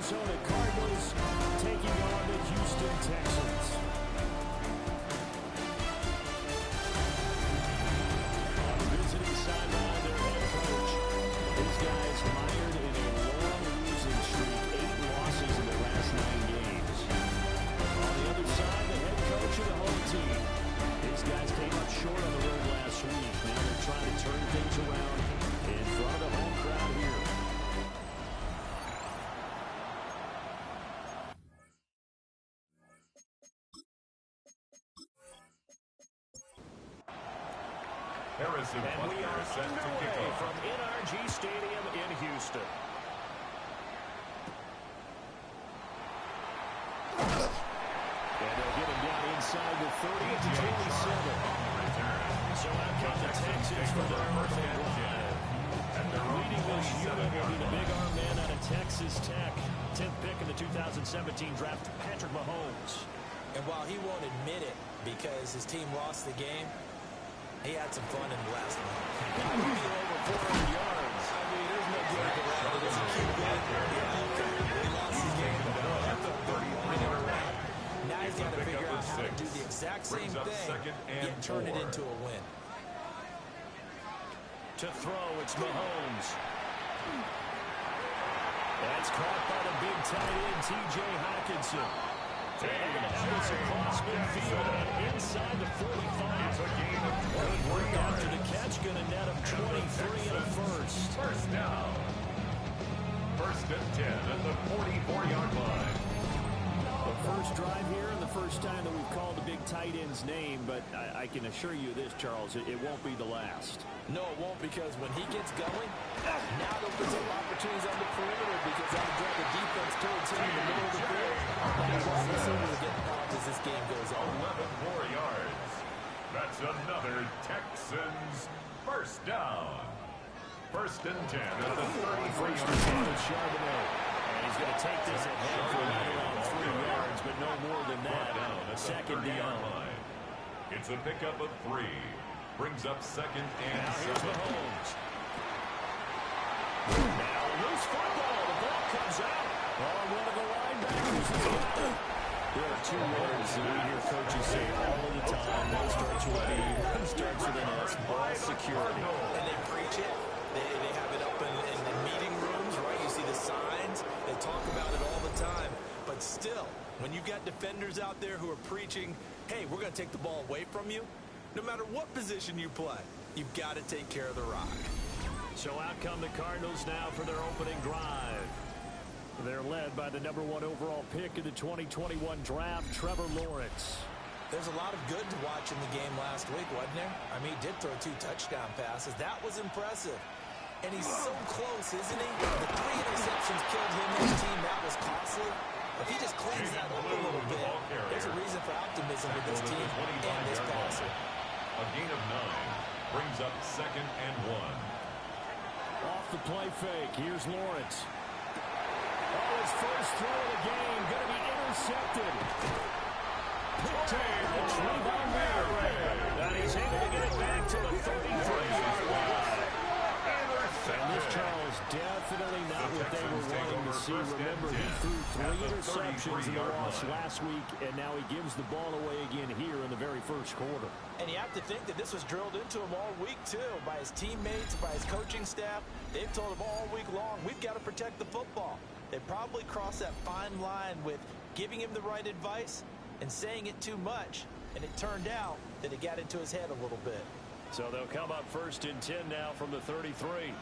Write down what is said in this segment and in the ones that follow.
Arizona Cardinals taking on the Houston Texans. On the visiting sideline, their head coach. These guys mired in a long losing streak, 8 losses in their last 9 games. On the other side, the head coach of the home team. These guys came up short on the road last week. Now they're trying to turn things around in front of the home crowd here. And we are underway from NRG Stadium in Houston. And they'll get him down inside the 30 to 27. So out come the Texans for their opening drive. And they're leading this unit will be the big arm man out of Texas Tech. 10th pick in the 2017 draft, Patrick Mahomes. And while he won't admit it because his team lost the game, he had some fun in the last one. I mean, over 400 yards. I mean, there's no joke around it. It's a cute guy. He lost the game. Now he's got to figure out how to do the exact same thing, yet turn it into a win. To throw, it's Mahomes. That's caught by the big tight end, T.J. Hockenson. And they're going to have this across midfield and inside the 45. Good work after the catch, going to net him 23 and a first. First down. First and 10 at the 44-yard line. The first drive here and the first time that we've called the big tight end's name, but I can assure you this, Charles, it won't be the last. No, it won't, because when he gets going, now it opens up opportunities on the perimeter because that'll draw the defense towards him in the middle of the field. That's why he's able to get points as this game goes on. 11 more yards. That's another Texans first down. First and 10 at the 33-yard line. And he's going to take this ahead for right around 3 yards, but no more than that. Second down. Line. It's a pickup of 3. Brings up second and now here's 7. Mahomes. Now loose football. The ball comes out. Oh, one of the linebackers has got it. There are 2 words that we hear coaches say all of the time. One starts with B, one starts with an S, ball security. And they preach it. They have it up in meeting rooms, right? You see the signs. They talk about it all the time. But still, when you've got defenders out there who are preaching, hey, we're going to take the ball away from you, no matter what position you play, you've got to take care of the rock. So out come the Cardinals now for their opening drive. They're led by the #1 overall pick in the 2021 draft, Trevor Lawrence. There's a lot of good to watch in the game last week, wasn't there? I mean, he did throw 2 touchdown passes. That was impressive. And he's so close, isn't he? The 3 interceptions killed him and his team. That was costly. If he just cleans that up a little bit, there's a reason for optimism with this team and this passer. A gain of 9 brings up second and 1. Off the play fake, here's Lawrence. Oh, his first throw of the game, going to be intercepted. Retrieved on there. And he's able to get it back to the 33-yard line. And this, Charles, definitely not what they were wanting to see. Remember, he threw 3 interceptions in the loss last week, and now he gives the ball away again here in the very first quarter. And you have to think that this was drilled into him all week, too, by his teammates, by his coaching staff. They've told him all week long, we've got to protect the football. They probably crossed that fine line with giving him the right advice and saying it too much. And it turned out that it got into his head a little bit. So they'll come up first and 10 now from the 33.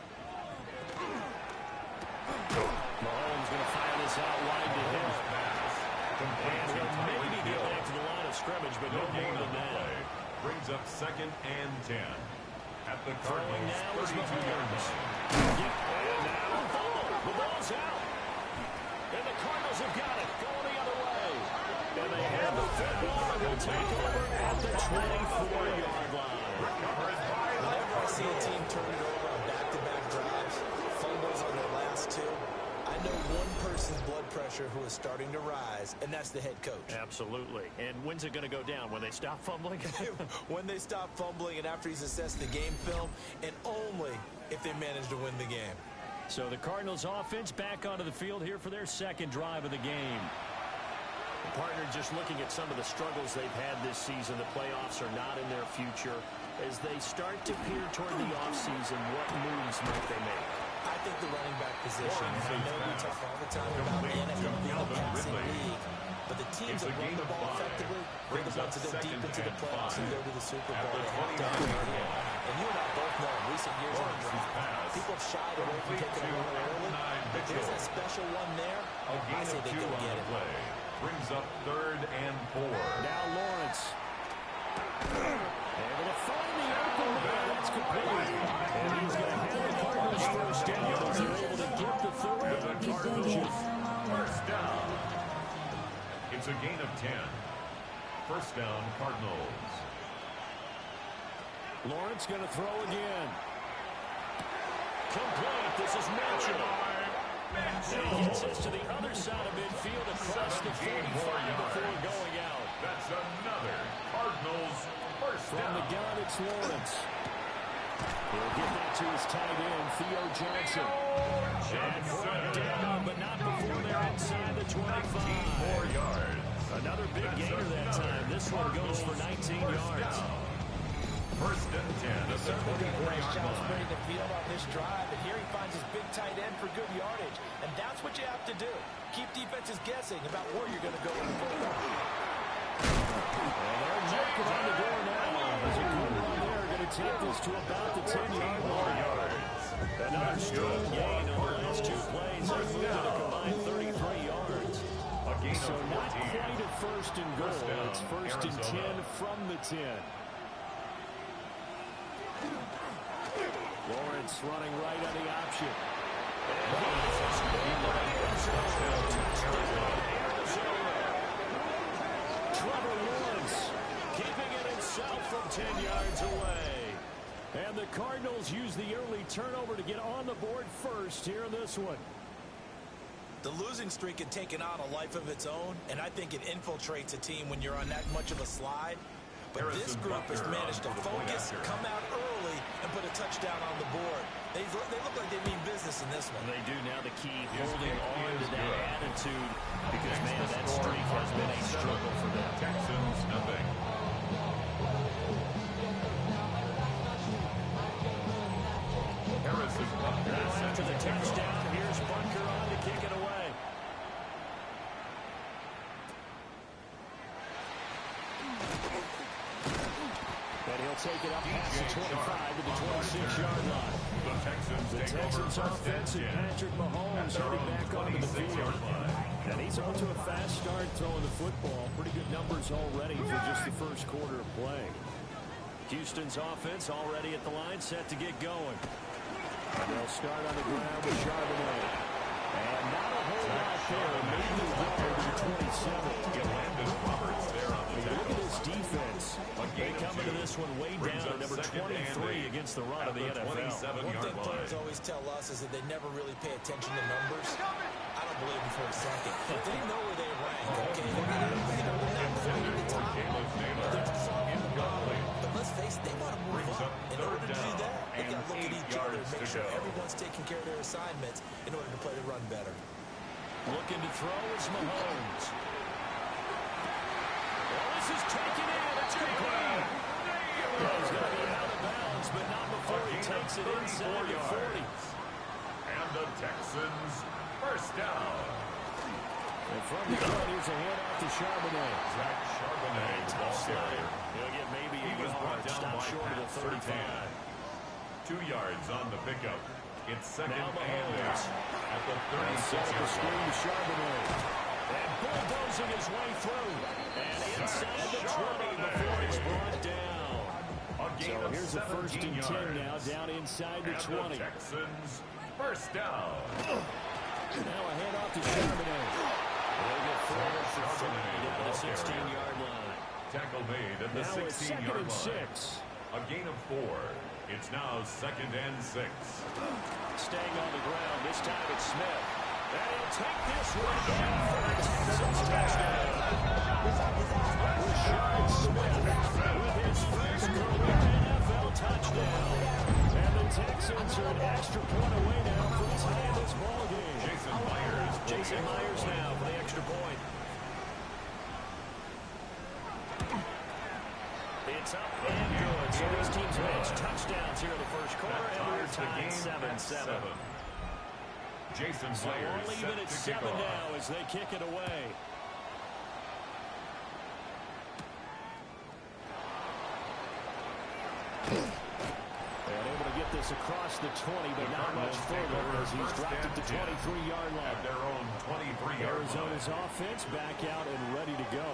Mahomes going to fire this out wide to him. And he'll maybe get back to the line of scrimmage, but no more than that. Brings up second and 10 at the Cardinals' 32-yard line. And now the ball's out. And the Cardinals have got it going the other way. And they have the football and will take over at the 24-yard line. Whenever I see a team turn it over on back-to-back drives, fumbles on their last 2, I know one person's blood pressure who is starting to rise, and that's the head coach. Absolutely. And when's it going to go down? When they stop fumbling? When they stop fumbling and after he's assessed the game film, and only if they manage to win the game. So the Cardinals offense back onto the field here for their second drive of the game. Partner, just looking at some of the struggles they've had this season, the playoffs are not in their future. As they start to peer toward the offseason, what moves might they make? I think the running back position, and I know we talk all the time about the NFL being a passing league, but the teams that run the ball effectively, they're the ones that go deep into the playoffs and go to the Super Bowl. And you and I both know in recent years in the draft, people have shied away from taking a runner early, but there's that special one there. I say they go get it. Brings up 3rd and 4. Now Lawrence. Able to find the open man. That's complete. And he's going to have the Cardinals first down. They're able to get the 3rd down conversion. First down. It's a gain of 10. First down, Cardinals. Lawrence going to throw again. Complete. This is Mitchell. And he gets this to the other side of midfield across the 45 before going out. That's another Cardinals first down. From the gun, it's Lawrence. He'll get that to his tight end, Theo Johnson. And brought down, but not before they're inside the 25. 19 more yards. Another big gainer that time. This one goes for 19 yards. First and 10 at the 23-yard Job line. spreading the field on this drive, and here he finds his big tight end for good yardage. And that's what you have to do. Keep defenses guessing about where you're going to go in the football. And they're knocking on the door now. There's a good run there. Going to take this to about the 10-yard line. Another strong gain on the last 2 plays. They moved to a combined 33 yards. So not quite a first and goal. It's first and 10 from the 10. Lawrence running right on the option. Trevor Lawrence keeping it himself from 10 yards away. And the Cardinals use the early turnover to get on the board first here in this one. The losing streak had taken on a life of its own, and I think it infiltrates a team when you're on that much of a slide. But this group has managed to focus, come out early, and put a touchdown on the board. They look like they mean business in this one. They do now. The key holding on to that attitude because, man, that streak has been a struggle for them. Texans, nothing. Harrison Butker After the touchdown, here's Bunker on to kick it away. And he'll take it up past the 25 to the 26-yard line. The Texans offense and Patrick Mahomes heading back onto the field. And he's off to a fast start throwing the football. Pretty good numbers already for just the first quarter of play. Houston's offense already at the line, set to get going. And they'll start on the ground with Charbonnet. And not a whole lot there. Maybe the to the 27. Roberts there on the Look at this defense. They come into this one way down at number 23 against the run of the NFL. One thing players always tell us is that they never really pay attention to numbers. I don't believe them for a second. They know where they rank, okay? They're not quite at the top. They're just solving the problem. But let's face it, they want to move up. In order to do that, they got to look at each other and make sure everyone's taking care of their assignments in order to play the run better. Looking to throw is Mahomes. Well, this is taken in. It's complete. He's going to be out of bounds, but not before he takes it inside the 40. And the Texans first down. And from the gun, here's a handoff to Charbonnet. Zach Charbonnet, Tough slide. He'll get maybe a yard. Stop short of the 35. 2 yards on the pickup. It's second Now and Mahomes. at the Set up a 36. screen to Charbonnet. And bulldozing his way through. And inside the 20 before he's brought down. So here's a first and 10 now, down inside the 20. The Texans first down. Now a handoff to Charbonnet. They'll get forward for Charbonnet at the 16-yard line. Tackle made at the Now it's 16-yard line. 2nd and 6. A gain of 4. It's now 2nd and 6. Staying on the ground. This time it's Smith. And he'll take this one down for a Texans touchdown. Rashard Smith with his first career NFL touchdown. And the Texans are an extra point away now from tying this ball game. Jason Myers now for the extra point. It's up and good. So these teams match touchdowns here in the first quarter, and we're tied 7-7. Jason So Myers we'll leave it at 7 now as they kick it away. And able to get this across the 20, but not much further as he's dropped it to 23-yard line. Their own 23-yard Arizona's offense back out and ready to go.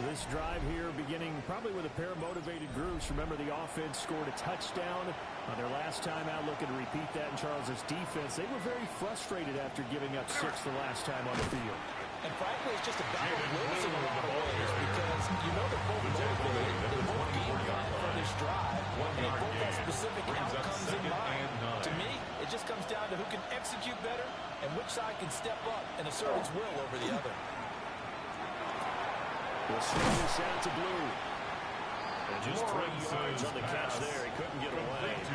This drive here beginning probably with a pair of motivated groups. Remember, the offense scored a touchdown on their last time out. Looking to repeat that in Charles's defense. They were very frustrated after giving up 6 the last time on the field. And frankly, it's just a battle of wills in a lot of ways because you know they're both motivated. They're both game plan for this drive. And they both have specific outcomes in mind. To me, it just comes down to who can execute better and which side can step up and assert its will over the other. We'll swing this out to Blue. And just 3 yards on the catch there. He couldn't get away. And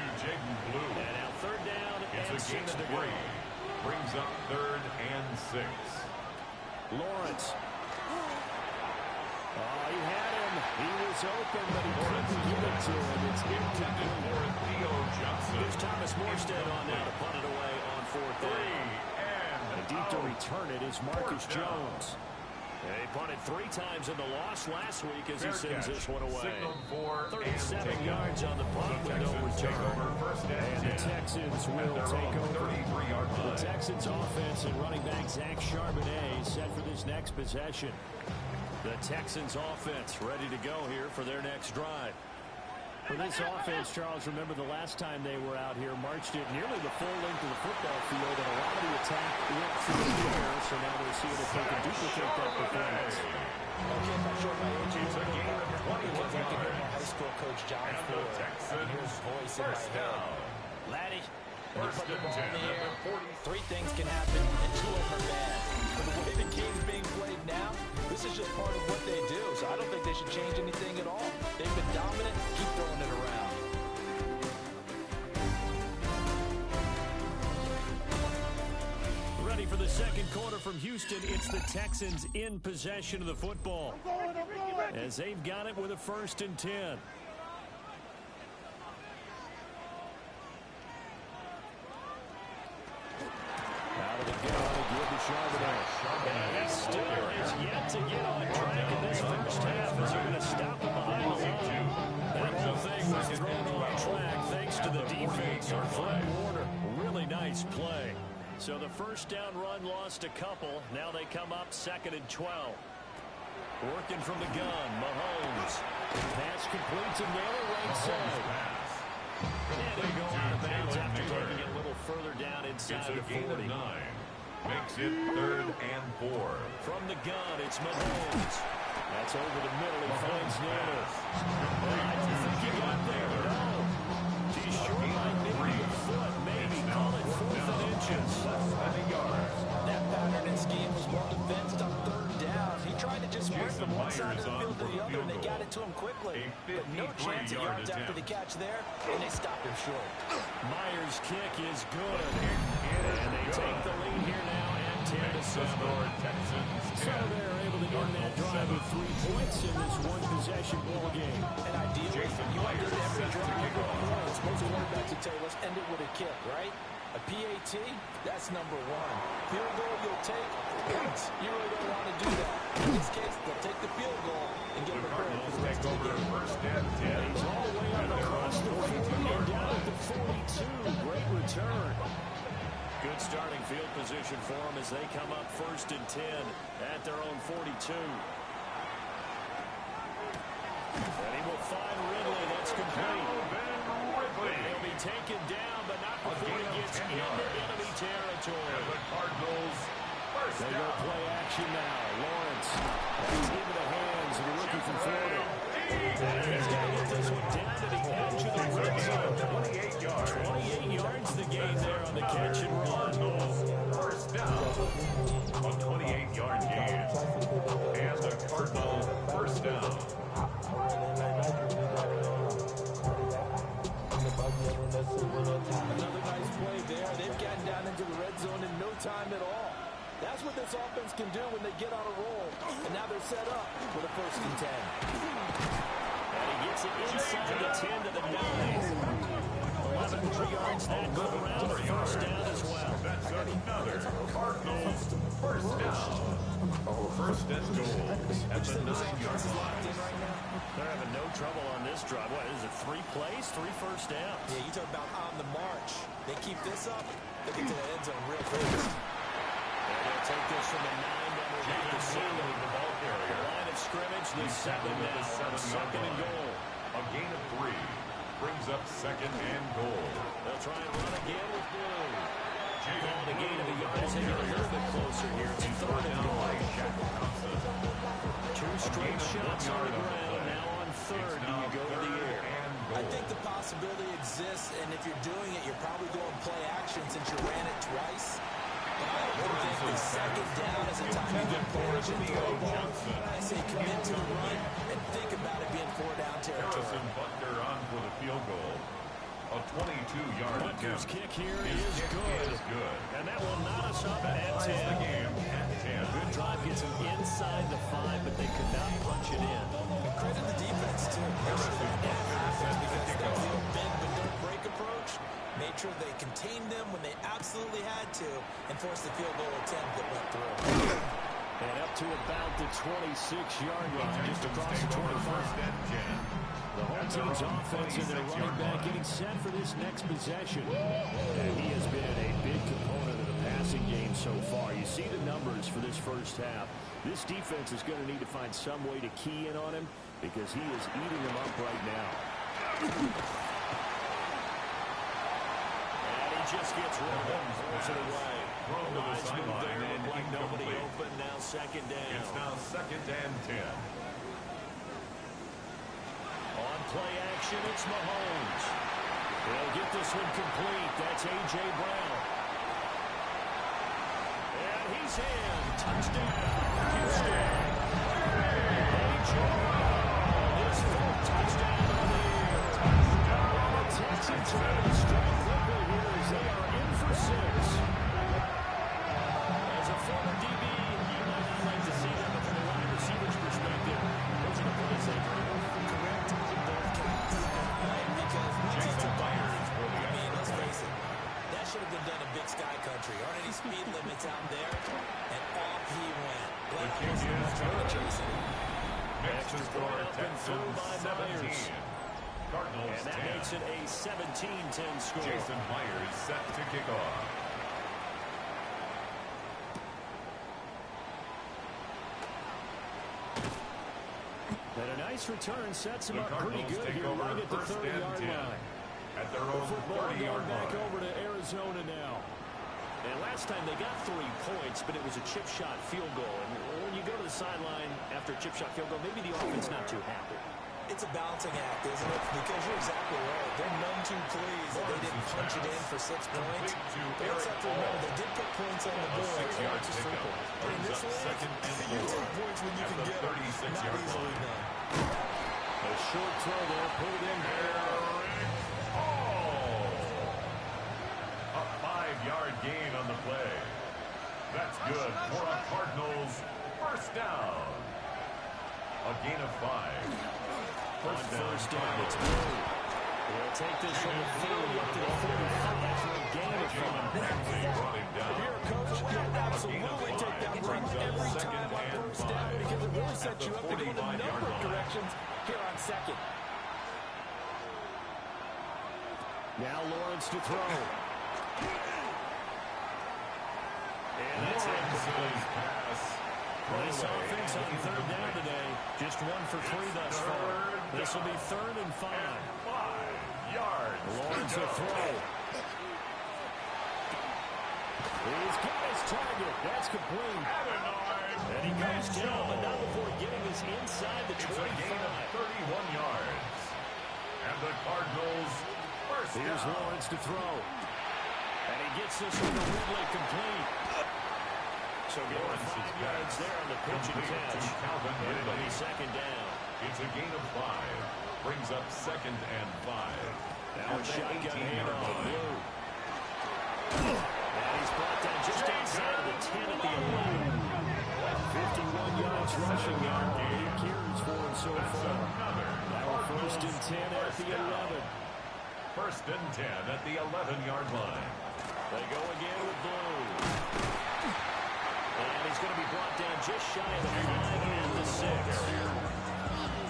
now third down and 6 to go. Brings up 3rd and 6. Lawrence. Oh, he had him. He was open, but he couldn't get it to him. It's intended for Theo Johnson. Here's Thomas Morstead on now to punt it away on 4th down. And deep to return it is Marcus Jones. They punted 3 times in the loss last week as he sends this one away. 37 yards on the punt with no return. And the Texans will take over. The Texans offense and running back Zach Charbonnet set for this next possession. The Texans offense ready to go here for their next drive. For this offense, Charles, remember the last time they were out here, marched it nearly the full length of the football field, and a lot of the attack went through the air, so now they're seeing if they can duplicate that performance. Okay, I'm not sure if I age is a game of 20 because I can hear my high school coach John Ford. I can hear his voice in my head. Laddie, when you put the ball in the air, 3 things can happen, and 2 of them are bad. But the way the game's being played now, this is just part of what they do, so I don't think they should change anything at all. They've been dominant. Keep throwing it around. Ready for the second quarter from Houston. It's the Texans in possession of the football as they've got it with a 1st and 10. Out of the gun, give to Charbonnet. And he still is yet to get on track in this first half as they're going to stop him behind the line. That whole thing was thrown on track thanks to the defense. Our front border, really nice play. So the first down run lost a couple. Now they come up 2nd and 12. Working from the gun, Mahomes. Pass complete to Naylor right side. And they go out of bounds after taking it a little further down inside the 40. Makes it 3rd and 4. From the gun, it's Mahomes. That's over the middle. He finds Naylor. I don't think he got there. No. He's short by maybe a foot. Maybe. Call it 4th and inches. That pattern and scheme was well defensed on 3rd down. He tried to just sprint from one side of the field to the other, and they got it to him quickly. But no chance of yards after the catch there, and they stopped him short. Myers' kick is good. And they take the lead here now at 10-7. So they're able to end that drive with 3 points in this one-possession ball game. And ideally, you want to end every drive with points. Most quarterbacks would tell us end it with a kick, right? A PAT, that's number 1. Field goal you'll take, points. You really don't want to do that. In this case, they'll take the field goal and get prepared for the rest of the game. He's all the way up across the 40 and down at the 42. Great return. Good starting field position for them as they come up 1st and 10 at their own 42. And he will find Ridley. That's complete. He'll be taken down, but not before he gets into enemy territory. The Cardinals they go play action now. Lawrence. That's into the hands of the rookie from Florida. And he's got to get this one down to the edge of the red zone. 28 yards. 28 yards the gain there on the catch and run. First down. A 28-yard gain. And the Cardinal first down. time at all. That's what this offense can do when they get on a roll. And now they're set up with a 1st and 10. And he gets it inside the 10 to the 9. 11 more yards that go around for 1st down as well. That's another Cardinals 1st down. 1st and goal at the 9-yard line. They're having no trouble on this drive. What is it, 3 plays, 3 first downs? Yeah, you talk about on the march. They keep this up, they get to the end zone real fast. They'll take this from the 9 down to the ceiling. The ball carrier. Line of scrimmage, the 7 now on 2nd and goal. A gain of 3 brings up 2nd and goal. They'll try and run again with Blue. Called a gain of a yard as they get a little bit closer here. It's 3rd and goal. 2 straight shots on the ground. Now on 3rd, do you go to the air? I think the possibility exists, and if you're doing it, you're probably going play action since you ran it twice. But I don't think the 2nd down is a time you can play action throw a ball. I say commit to the run and think about it being 4-down territory. Harrison Butker on for the field goal. A 22-yard Butker's attempt. kick here His is kick good. is good. And that will knot us up at Ties 10. the game at 10. Good drive gets them inside the 5, but they could not punch it in. Credit the defense, too. Make sure that never happens because that little bend but don't break approach made sure they contained them when they absolutely had to and forced the field goal attempt that went through. And up to about the 26-yard line, just across the 25. The home team's offense and their running back getting set for this next possession. And he has been a big component of the passing game so far. You see the numbers for this 1st half. This defense is going to need to find some way to key in on him because he is eating them up right now. And he just gets rolled up and throws it away. Nice move there. Looked like nobody open. Now 2nd down. It's now 2nd and 10. On play action, it's Mahomes. They'll get this one complete. That's A.J. Brown. And he's in. Touchdown, Houston. A.J. Brown, his 4th touchdown of the year. The Texans trying to strike quickly here as they are in for 6. As a former DB, you might not like to see that, but from a wide receiver's perspective, those are the plays they do. Correct in both cases. Because once it's a bummer, I mean, let's face it, that should have been done in Big Sky Country. Aren't any speed limits out there? And off he went. Glad I wasn't the one trying to chase him. Next to score, Texans 17. Cardinals And that 10. makes it a 17-10 score. Jason Myers set to kick off. And a nice return sets him The up pretty Cardinals good take here over right at the 1st 30-yard and 10 line. at their own Football 30-yard going back line. over to Arizona now. And last time they got 3 points, but it was a chip shot field goal. And when you go to the sideline after a chip shot field goal, maybe the offense not too happy. It's a balancing act, isn't it? Because you're exactly right. They're none too pleased that they didn't punch it in for 6 points. They also have to remember they did put points on the board. 6-yard Just pickup simple. And in brings this up league, 2nd and you 4 take points when you at can the get them. 36-yard Not easily line. done. A short throw there, pulled in there. A 5-yard gain on the play. That's good for a Cardinals 1st down. A gain of 5. First down, it's Blue. They'll take this from the 30 up to the 45 for a gain of 5. They brought him down. If you're a coach, you'll absolutely take that run every time on 1st down because it really sets you up to go in a number of directions here on 2nd. Now Lawrence to throw. And that's Lawrence's pass. This offense on 3rd down today, just 1 for 3 thus far. This will be 3rd and 5. 5 yards. Lawrence a throw. He's got his target. That's complete. And he goes down, but not before getting us inside the 25. It's a gain of 31 yards. And the Cardinals 1st Here's down. Lawrence to throw. And he gets this one to Ridley complete. So getting 5 yards there on the pitch and catch. And it'll be 2nd down. It's a gain of 5. Brings up 2nd and 5. Now a At the shotgun 18-yard handoff. line. Blue. And he's brought down just outside Cards rushing yard. 8 carries for him so far. Now first and 10 at the 11. First and 10 at the 11-yard line. They go again with Blue. And he's going to be brought down just shy of the flag at the 6.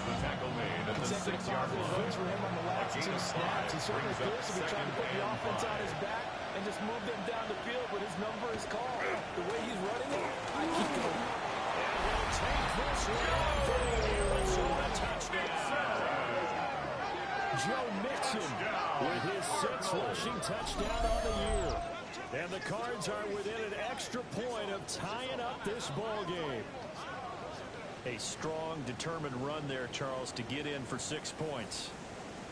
The tackle made at the 6-yard line. For him on the last 2 snaps. He certainly appears to be trying to put the offense on his back and just move them down the field, but his number is called. The way he's running it, I keep going. And he'll take this one for the Arizona touchdown. Joe Mixon with his 6th rushing touchdown on the year. And the Cards are within an extra point of tying up this ball game. A strong, determined run there, Charles, to get in for 6 points.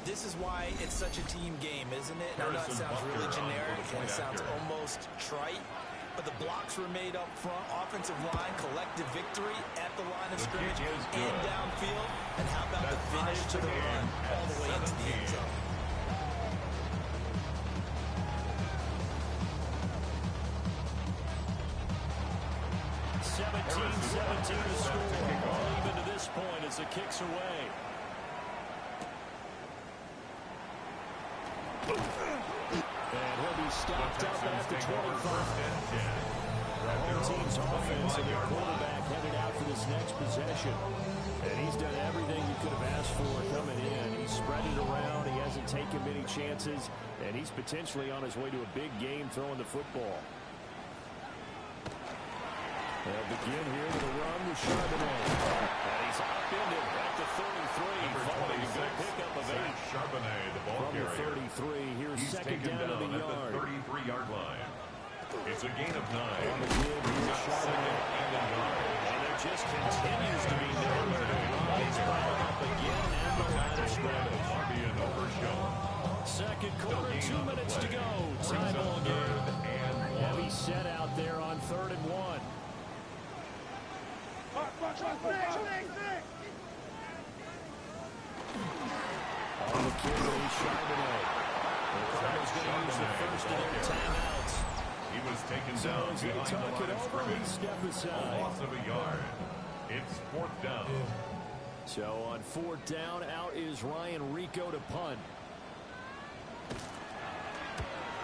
This is why it's such a team game, isn't it? I know it sounds really generic and it sounds almost trite, but the blocks were made up front, offensive line, collective victory at the line of scrimmage and downfield. And how about the finish to the run all the way into the end zone? To score. All even to this point as the kick's away. And he'll be stopped up at the 25. The home team's offense and their quarterback headed out for this next possession. And he's done everything you could have asked for coming in. He's spread it around. He hasn't taken many chances. And he's potentially on his way to a big game throwing the football. They'll begin here with a run with Charbonnet. And he's upended at the 33. Following a good pickup of 8. Charbonnet, the ball From carrier. the 33, here's He's second taken down to the at yard. the 33-yard line. It's a gain of 9. On the give, here's Charbonnet. And there just continues to be no rise back up again and the line of scrimmage. Being overshown. Second quarter, 2 minutes to go. Tie ball game. Heavy set out there on 3rd and 1. On the carry, Charbonnet. The Cardinals going to use the first of their timeouts. He was taken So down as they behind the talk line it of over, we scrimmage. step A aside. loss of a yard. It's 4th down. So on 4th down, out is Ryan Rico to punt.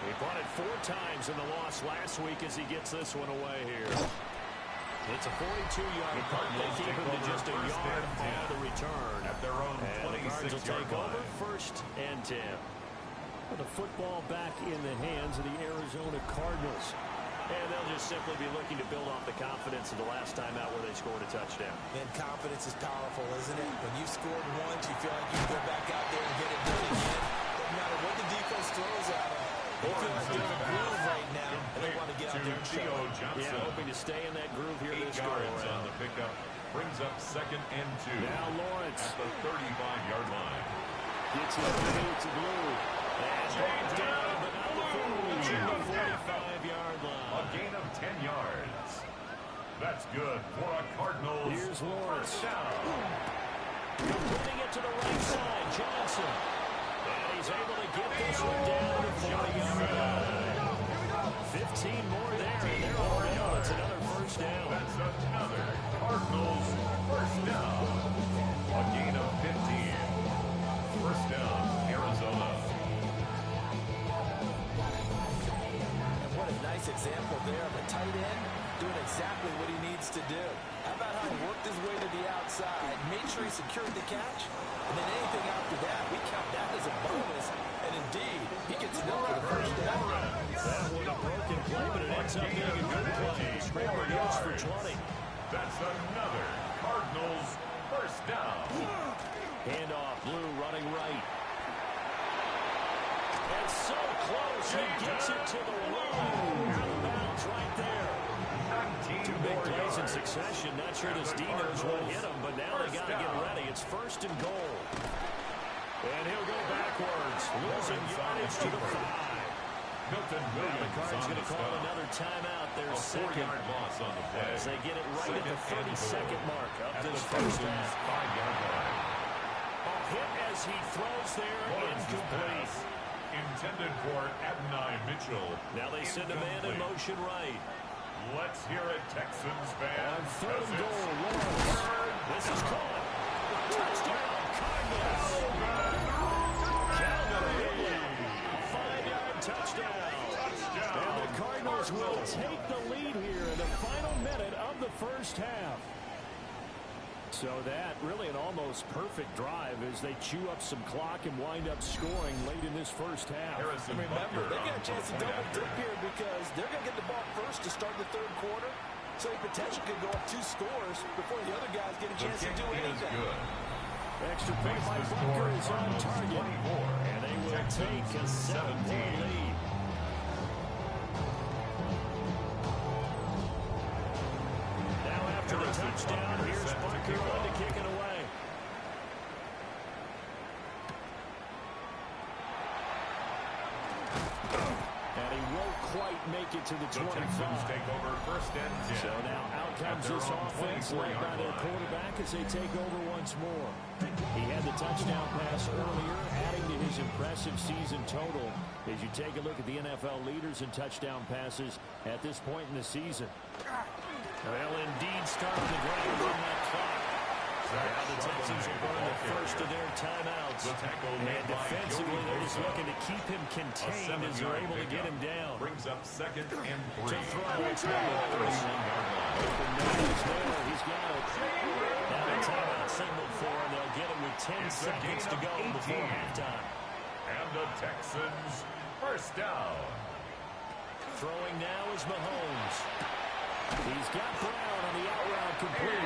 He punted 4 times in the loss last week as he gets this one away here. It's a 42-yard punt. They keep him to just a yard on the return. At their own And the Cards will 26-yard take over line. 1st and 10. With the football back in the hands of the Arizona Cardinals. And they'll just simply be looking to build off the confidence of the last time out where they scored a touchdown. And confidence is powerful, isn't it? When you've scored once, you feel like you can go back out there and get it done again. No matter what the defense throws at them, they feel like they're in a groove right now, and they want to get out there and show it. Yeah, hoping to stay in that groove here 8 this yards on go-around. the pickup. Brings up 2nd and 2. Now Lawrence At the 35-yard line. gets it to Blue. And brought down, but not before reaching the 45-yard A line. gain of 10 yards. That's good for a Cardinals. Here's Lawrence. First down. Putting it to the right side, Johnson. And he's able to get this one down to the 40-yard line. 15 more there, and they're all down. It's another first down. That's another Cardinals first down. A gain of 15. First down, Arizona. And what a nice example there of a tight end doing exactly what he needs to do. How about how he worked his way to the outside, made sure he secured the catch, and then anything after that, we count that as a bonus. And indeed, he gets it up for the first down. That was a broken play, but it ends up being a good play. Scramble yards for 20. That's another Cardinals first down. Handoff, Blue running right. And so close, he gets it to the line. Out of bounds right there. 19 Two big more plays in yards. succession. Not sure this D knows what hit him, but now they got to get ready. It's 1st and goal. And he'll go backwards, losing yardage to the 5. Milton The Williams Cards on going the to call stop. another timeout. Their A second 4-yard loss on the play. as they get it right at the 32nd mark of At the this first Texans' half. 5-yard line. A hit as he throws there, Lawrence's incomplete. pass intended for Adonai Mitchell. Now they send a man in Incomplete. motion right. Let's hear it, Texans fans. On third and goal, Lawrence. This is caught. Touchdown, Cardinals. Calvin, a 5-yard touchdown. And the Cardinals will take the lead here in the final minute of the first half. So that really an almost perfect drive as they chew up some clock and wind up scoring late in this first half. And remember, they get a chance to double dip here because they're going to get the ball first to start the third quarter. So they potentially could go up 2 scores before the other guys get a chance to do anything. Extra point by Bunker is on target. And they will take a 7-point lead. Now after the touchdown, here's Bunker on to kick it away. And he won't quite make it to the 25. Texans take over first and 10. So now out comes this offense led by their quarterback as they take over once more. He had the touchdown pass earlier, adding to his impressive season total as you take a look at the NFL leaders in touchdown passes at this point in the season. They'll indeed start on the ground on that clock. Now the Texans will burn the first of their timeouts. And defensively, they're just looking to keep him contained as they're able to get him down. Brings up second and 3. To throw, it's Lawrence. Open nose there, he's got it. Now the timeout signal for him. They'll get him with 10 seconds to go before halftime. And the Texans first down. Throwing now is Mahomes. He's got Brown on the out route complete.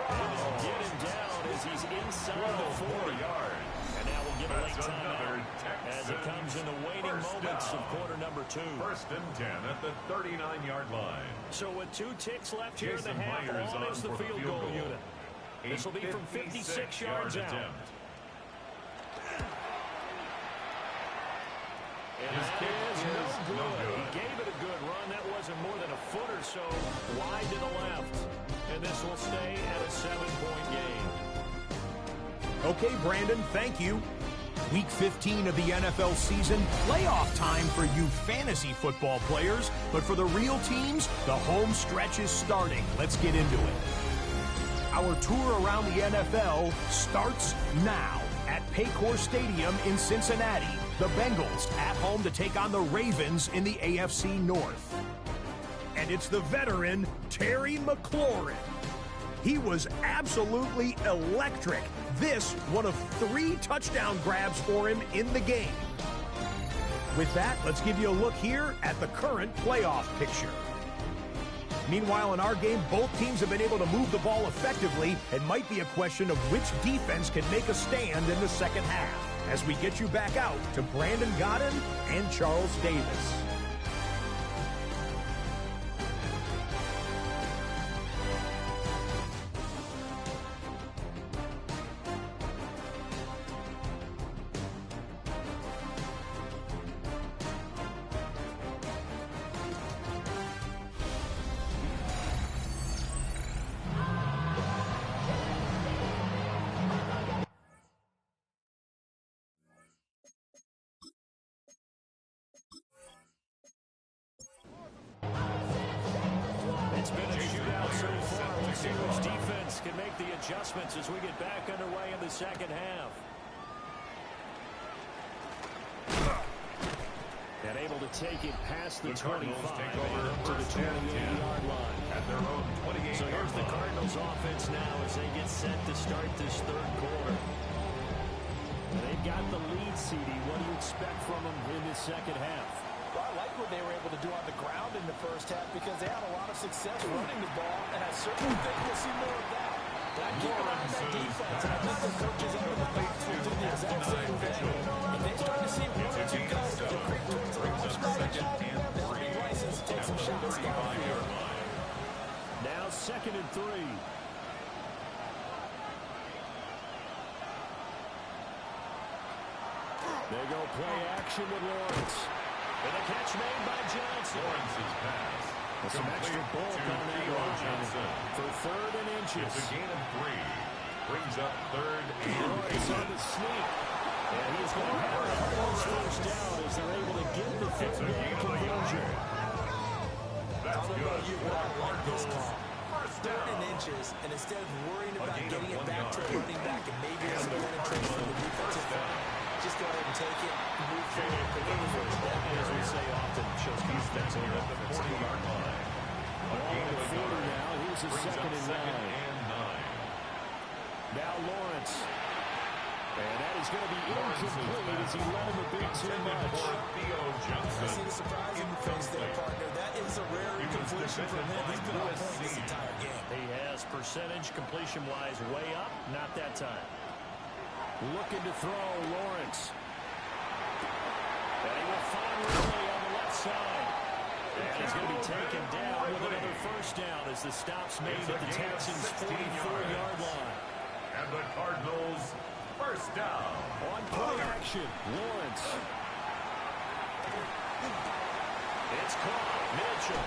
They'll get him down as he's inside the 40. And now we'll give a late timeout as it comes in the waning moments of quarter number 2. First and 10 at the 39-yard line. So with 2 ticks left here in the half, on is the field goal unit. This will be from 56 yards out. And that is no good. He gave it a good run. That wasn't more than a foot or so wide to the left. And this will stay at a 7-point game. Okay, Brandon, thank you. Week 15 of the NFL season, playoff time for you fantasy football players. But for the real teams, the home stretch is starting. Let's get into it. Our tour around the NFL starts now at Paycor Stadium in Cincinnati. The Bengals at home to take on the Ravens in the AFC North. And it's the veteran, Terry McLaurin. He was absolutely electric. This, one of 3 touchdown grabs for him in the game. With that, let's give you a look here at the current playoff picture. Meanwhile, in our game, both teams have been able to move the ball effectively. It might be a question of which defense can make a stand in the second half. As we get you back out to Brandon Godden and Charles Davis. It's been a shootout so far. We'll see which defense can make the adjustments as we get back underway in the second half. And able to take it past the 25 and up to the 28-yard line. At their own 28-yard So here's the Cardinals offense now as they get set to start this third quarter. They've got the lead, CD. What do you expect from them in this second half? Well, I like what they were able to do on the ground in the first half because they had a lot of success running the ball, and I certainly think we'll see more of that. But I keep an eye on that defense, and I think the coaches out of the box will do the exact same thing. If they start to see 1 or 2 guys that creep towards the line of scrimmage, they'll be licensed to take some shots downfield. Now 2nd and 3. They go play action with Lawrence. And a catch made by Johnson. Lawrence's pass. Some extra bulk on that line for 3rd and inches. It's a gain of 3. Brings up 3rd and Lawrence on the sneak. And he's going to have a first down as they're able to get the 5th down conversion. That's a You will like this call. 3rd and inches, and instead of worrying about getting it back to a running back and maybe some penetration from the defensive front, just go ahead and take it and move forward for the first down. As we say often, shows defense over at the 40-yard line. Along the 40 now. Here's a second and 9. Now Lawrence. And that is going to be incomplete as he let him a bit too much. I see the surprise in the face there, partner. That is a rare incompletion from him. He's been on point this entire game. He has percentage completion-wise way up. Not that time. Looking to throw, Lawrence. And he will find Ridley on the left side. And he's going to be taken down with another first down as the stop's made at the Texans' 44-yard line. And the Cardinals first down. On play action, Lawrence. It's caught. Mitchell.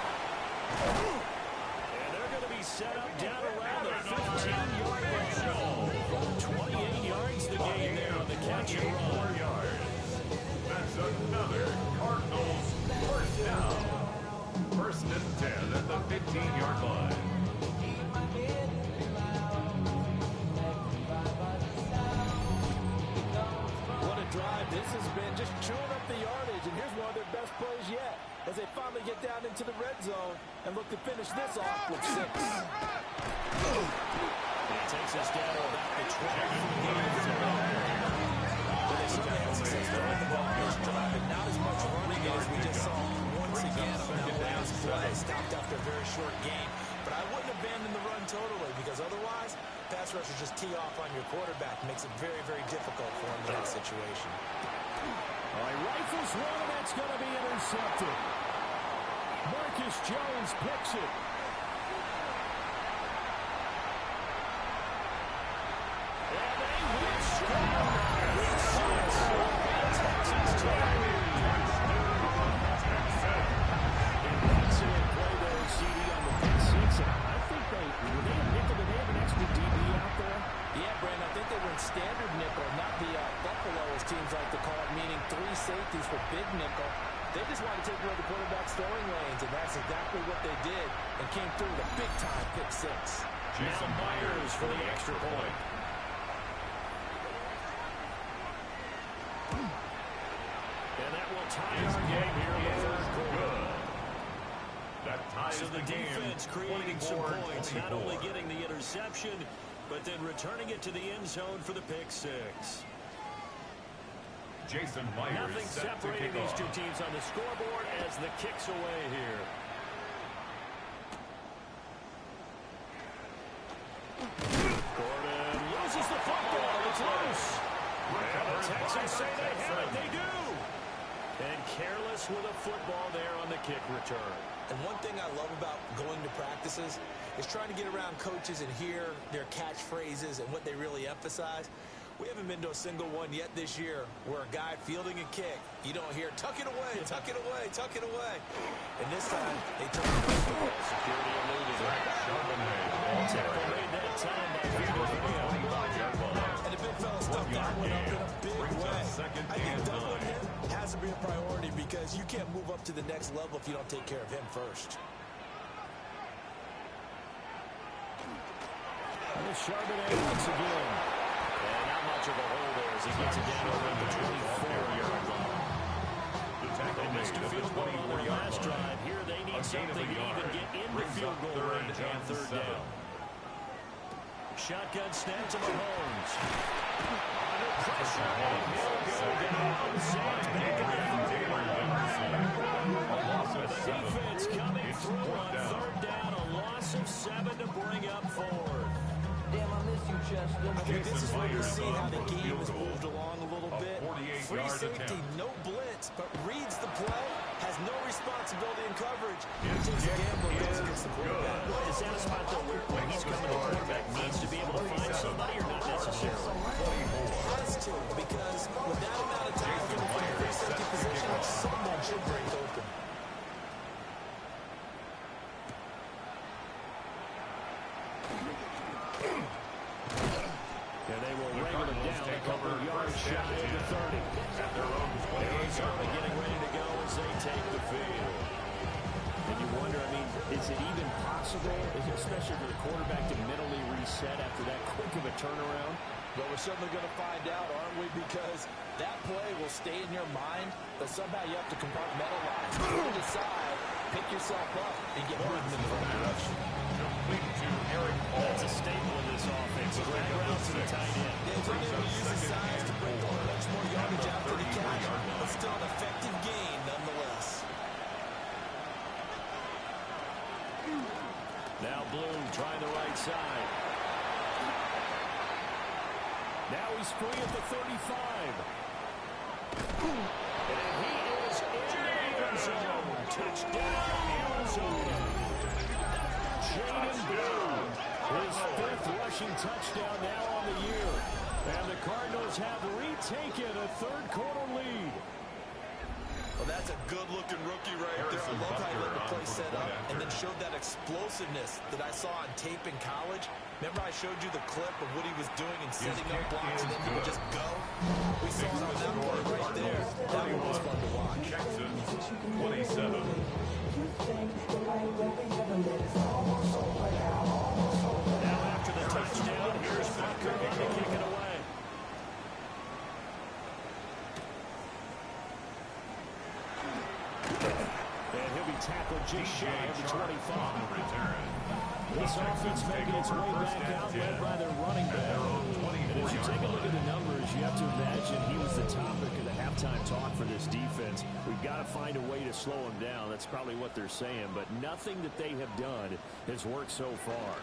And they're going to be set up down around the 15-yard line. 28 yards the gain there on the catch and run. 4 yards. That's another Cardinals first down. 1st and 10 at the 15-yard line. Drive. This has been just chewing up the yardage, and here's one of their best plays yet as they finally get down into the red zone and look to finish this off with 6. It takes us down to about the 20. They certainly had success throwing the ball this drive, and not as much running as we just saw once again on that last play. Stopped after a very short game, but I wouldn't abandon the run totally because otherwise pass rushers just tee off on your quarterback. Makes it very, very difficult for him in that situation. All right, rifles one, and that's going to be intercepted. Marcus Jones picks it. And they will score. Texans excellent play there, CD, on the pick six. I think they have an extra DB out there. Yeah, Brandon, I think they went standard nickel, not the Buffalo, as teams like to call it, meaning 3 safeties for big nickel. They just want to take away the quarterback's throwing lanes, and that's exactly what they did and came through with a big-time pick 6. Jason Myers for the extra point. And that will tie our game here in the first quarter. That ties so the defense creating some points, not only getting the interception, but then returning it to the end zone for the pick 6. Jason Myers. Nothing separating these two teams on the scoreboard as the kick's away here. Gordon loses the football. It's loose. And the Texans say they have it. They do. And careless with a football there on the kick return. And one thing I love about going to practices is trying to get around coaches and hear their catchphrases and what they really emphasize. We haven't been to a single one yet this year where a guy fielding a kick, you don't hear, tuck it away, tuck it away, tuck it away. And this time, they took the football. Security eluded it. Tackle made that time by and the big fella stuffed that one up in a big way. I think doubling him has to be a priority because you can't move up to the next level if you don't take care of him first. And the Charbonnet once again. And not much of a hole there as he gets it down over the 24-yard line. They missed a field goal on their last drive. Here they need something to even get into field goal range on 3rd down. Shotgun snap to Mahomes. Under pressure. And he'll go down. Saints back in the defense coming through on 3rd down. A loss of 7 to bring up 4. Damn, I miss you, Chester. I think this is where you see how the game has moved along a little bit. Free safety, no blitz, but reads the play, has no responsibility in coverage. He takes a gamble against the quarterback. Is that a spot, though, where when he's coming, the quarterback needs to be able to find somebody or not necessarily? Has to, because with that amount of time for the free safety position, someone should break open. And they will wrangle it down a couple of yards shy of the 30. At their own 28, getting ready to go as they take the field. And you wonder, I mean, is it even possible, especially for the quarterback to mentally reset after that quick of a turnaround? Well, we're certainly going to find out, aren't we? Because that play will stay in your mind, but somehow you have to compartmentalize. You decide, pick yourself up, and get moving in the right direction. That's a staple of this offense. Drag route to the tight end. He's able to use his size to break a bunch more yardage after the catch, but still an effective gain nonetheless. Now Bloom trying the right side. Now he's free at the 35. And he is in the end zone. Touchdown, Arizona. Jaden Bloom, his 5th rushing touchdown now on the year. And the Cardinals have retaken a third-quarter lead. Well, that's a good-looking rookie right there. I love how he let the play set up and then showed that explosiveness that I saw on tape in college. Remember I showed you the clip of what he was doing and setting up blocks and then he would just go? We saw it on that play right there. That one was fun to watch. Texans, 27. Now after the touchdown, here's Butker to kick it away. And he'll be tackled just shy of the 25. This offense making its way back out, led by their running back. And as you take a look at the numbers, you have to imagine he was the topic of the halftime talk for this defense. We've got to find a way to slow him down. That's probably what they're saying. But nothing that they have done has worked so far.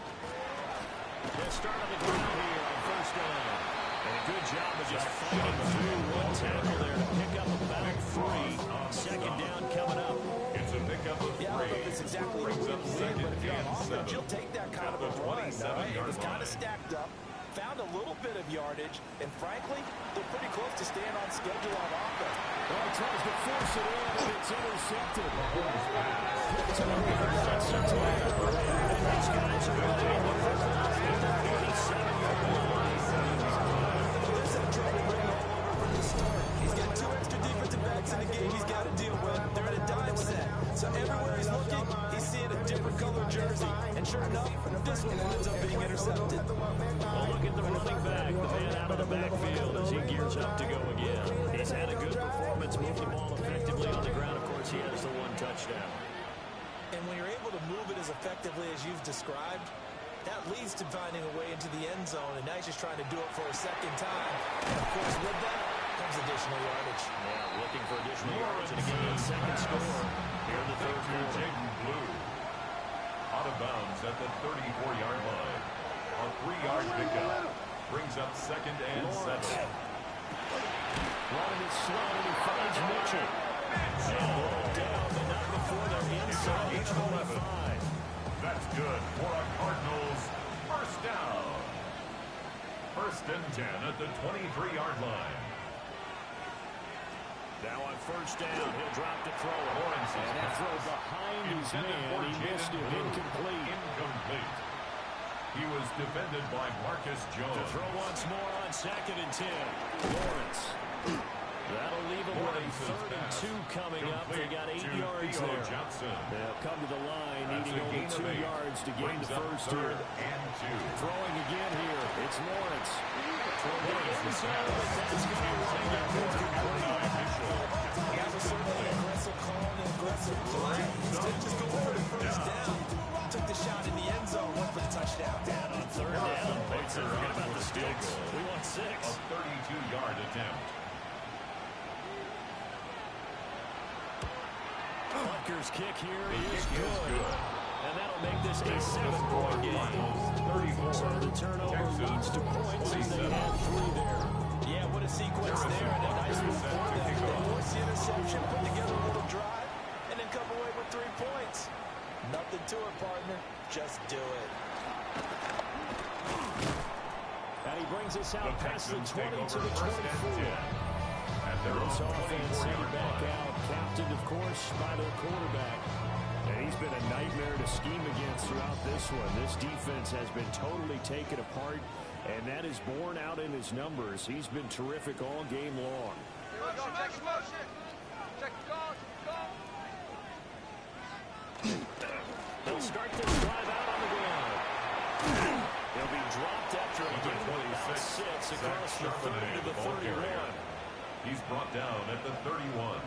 They'll start on the ground here on first down. And a good job of just fighting through one tackle there to pick up about 3. Second down coming up. It's a pickup of 3. Yeah, I don't know if it's exactly a win-win, but if you're on offense, you'll take that kind of a run. It was kind of stacked up, found a little bit of yardage, and frankly, they're pretty close to staying on schedule on offense. Well, he tries to force it in, and it's intercepted. Picked up about 6 yards. And these guys are ready to move it at the 47-yard line. There's that trouble written all over from the start. He's got 2 extra defensive backs in the game he's got to deal with. They're in a dime set. So everywhere he's looking, he's seeing a different color jersey. And sure enough, this one ends up being intercepted. Well, look at the running back, the man out of the backfield as he gears up to go again. He's had a good performance, moved the ball effectively on the ground. Of course, he has the 1 touchdown. And when you're able to move it as effectively as you've described, that leads to finding a way into the end zone, and now he's just trying to do it for a second time. And, of course, with that comes additional yardage. Yeah, looking for additional yards, and again, a second score here in the third quarter. Jaden Blue. Out of bounds at the 34-yard line. A 3-yard pickup. Brings up second and 7. Running it slow, and he finds Mitchell. And brought down, but not before they're inside the 25. That's good for a Cardinals first down. First and 10 at the 23-yard line. Now on first down, he'll drop to throw it. And that throw behind his man, he missed it, incomplete. He was defended by Marcus To Jones. throw once more on second and 10. Lawrence. That'll leave them with a 3rd and 2 coming up. They got 8 yards there. They'll come to the line, needing only 2 yards to gain the first here. Throwing again here. It's Lawrence. From the inside, that's going to wind up incomplete. That was certainly an aggressive call and an aggressive play. Instead of just going for the first down, took the shot in the end zone, went for the touchdown. And on 3rd down, forget about the field goal. We want 6. A 32-yard attempt. Butker's kick here is good. And that'll make this a 7-point game. So the turnover leads to points as they had 3 there. Yeah, what a sequence there, and a nice move for them. They force the interception, put together a little drive, and then come away with 3 points. Nothing to it, partner. Just do it. And he brings us out past the 20 to the 24. This offense headed back out, captained, of course, by their quarterback. And he's been a nightmare to scheme against throughout this one. This defense has been totally taken apart, and that is borne out in his numbers. He's been terrific all game long. They'll He'll start this drive out on the ground. He'll be dropped after a game of 6 across the 30 to the 31. He's brought down at the 31.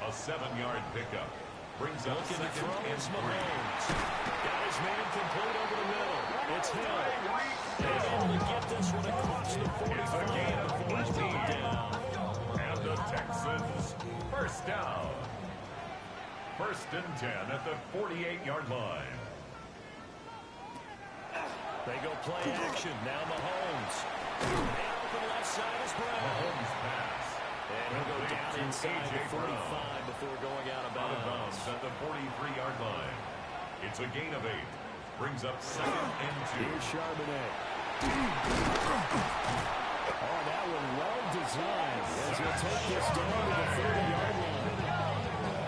A 7-yard pickup. Brings up second and 3. Got his man complete over the middle. It's Hill. They're able to get this one across the 45 before he's brought down. And the Texans, first down. First and 10 at the 48-yard line. They go play action. Now Mahomes. And open left side is Brown. Mahomes pass. And he'll go down inside the 45 before going out of bounds. At the 43-yard line. It's a gain of 8. Brings up second and 2. Here's Charbonnet. Oh, that one well designed as he'll take this down to the 30-yard line.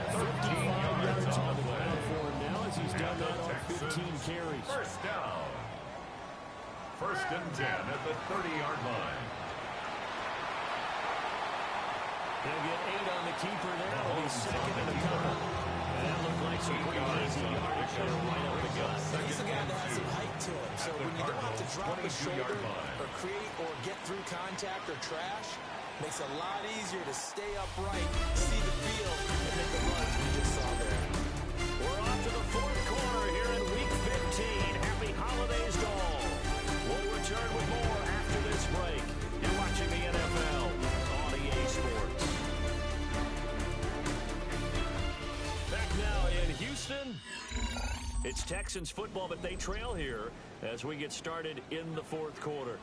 55 yards on the ground for him now as he's done that on 15 carries. First down. First and 10 at the 30-yard line. He'll get 8 on the keeper there. It'll be second and a couple. And that looked like some pretty easy yardage there right up the gut. He's a guy that has some height to him, so when you don't have to drop a shoulder or create or get through contact or trash, makes it a lot easier to stay upright, see the field, and make the runs we just saw there. We're off to the fourth quarter here in Week 15. Happy holidays to all. We'll return with more after this break. You're watching the NFL on EA Sports. Back now in Houston. It's Texans football, but they trail here as we get started in the fourth quarter.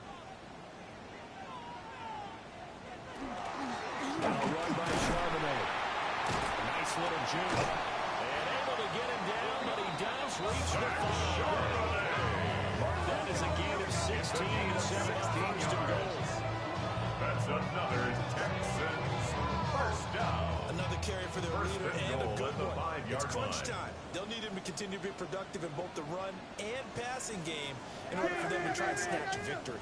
Now run by Charbonnet. Nice little juke. And able to get him down, but he does reach the 5. That is a gain of 16 and 7 first and goals. That's another Texans first down. Another carry for their leader and a good one. It's 5-yard crunch line. time. They'll need him to continue to be productive in both the run and passing game in order for them to try and snatch victory.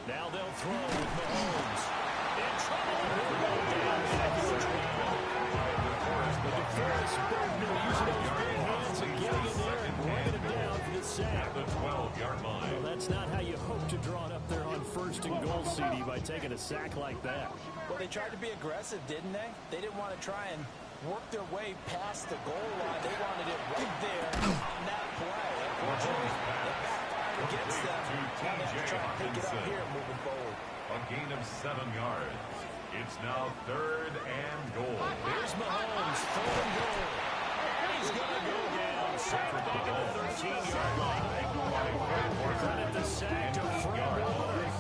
Now they'll throw with Mahomes. In trouble. The DeForest Bergman using those big hands and getting in there and bringing him down for the sack. The 12-yard line. Well, that's not how you hope to draw it up there on first and goal, CD, by taking a sack like that. Well, they tried to be aggressive, didn't they? They didn't want to try and work their way past the goal line. They wanted it right there on that play. Unfortunately, the backfire against them. Now they have to try and pick it up here moving forward. A gain of 7 yards. It's now third and goal. Here's Mahomes, third and goal. And he's going to go down. Sacked back at the 13-yard line. Credit the sack to Fred Warner.